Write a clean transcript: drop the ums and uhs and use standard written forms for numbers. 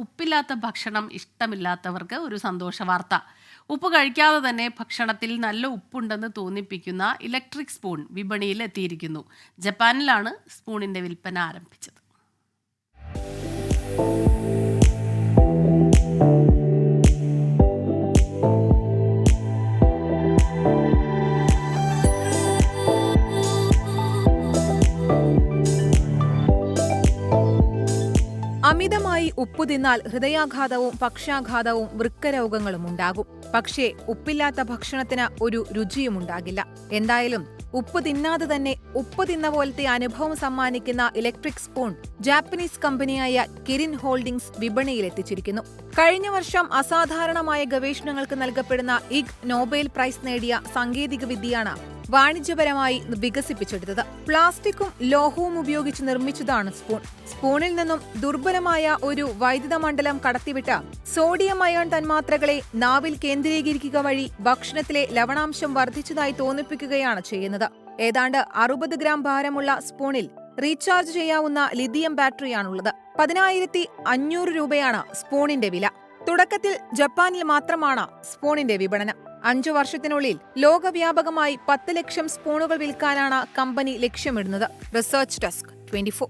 ഉപ്പില്ലാത്ത ഭക്ഷണം ഇഷ്ടമില്ലാത്തവർക്ക് ഒരു സന്തോഷ വാർത്ത. ഉപ്പ് കഴിക്കാതെ തന്നെ ഭക്ഷണത്തിൽ നല്ല ഉപ്പുണ്ടെന്ന് തോന്നിപ്പിക്കുന്ന ഇലക്ട്രിക് സ്പൂൺ വിപണിയിൽ എത്തിയിരിക്കുന്നു. ജപ്പാനിലാണ് സ്പൂണിന്റെ വിൽപ്പന ആരംഭിച്ചത്. അമിതമായി ഉപ്പു തിന്നാൽ ഹൃദയാഘാതവും പക്ഷാഘാതവും വൃക്കരോഗങ്ങളും ഉണ്ടാകും. പക്ഷേ ഉപ്പില്ലാത്ത ഭക്ഷണത്തിന് ഒരു രുചിയുമുണ്ടാകില്ല. എന്തായാലും ഉപ്പ് തിന്നാതെ തന്നെ ഉപ്പ് തിന്ന പോലത്തെ അനുഭവം സമ്മാനിക്കുന്ന ഇലക്ട്രിക് സ്പൂൺ ജാപ്പനീസ് കമ്പനിയായ കിരിൻ ഹോൾഡിംഗ്സ് വിപണിയിലെത്തിച്ചിരിക്കുന്നു. കഴിഞ്ഞ വർഷം അസാധാരണമായ ഗവേഷണങ്ങൾക്ക് നൽകപ്പെടുന്ന ഇഗ് നോബൽ പ്രൈസ് നേടിയ സാങ്കേതിക വിദ്യയാണ് വാണിജ്യപരമായി വികസിപ്പിച്ചെടുത്തത്. പ്ലാസ്റ്റിക്കും ലോഹവും ഉപയോഗിച്ച് നിർമ്മിച്ചതാണ് സ്പൂൺ. സ്പൂണിൽ നിന്നും ദുർബലമായ ഒരു വൈദ്യുത മണ്ഡലം കടത്തിവിട്ട് സോഡിയം അയോൺ തന്മാത്രകളെ നാവിൽ കേന്ദ്രീകരിക്കുക വഴി ഭക്ഷണത്തിലെ ലവണാംശം വർദ്ധിച്ചതായി തോന്നിപ്പിക്കുകയാണ് ചെയ്യുന്നത്. ഏതാണ്ട് 60 ഗ്രാം ഭാരമുള്ള സ്പൂണിൽ റീചാർജ് ചെയ്യാവുന്ന ലിഥിയം ബാറ്ററിയാണുള്ളത്. 10,500 രൂപയാണ് സ്പൂണിന്റെ വില. തുടക്കത്തിൽ ജപ്പാനിൽ മാത്രമാണ് സ്പൂണിന്റെ വിപണനം. 5 വർഷത്തിനുള്ളിൽ ലോകവ്യാപകമായി 10 ലക്ഷം സ്പൂണുകൾ വിൽക്കാനാണ് കമ്പനി ലക്ഷ്യമിടുന്നത്. Research desk 24.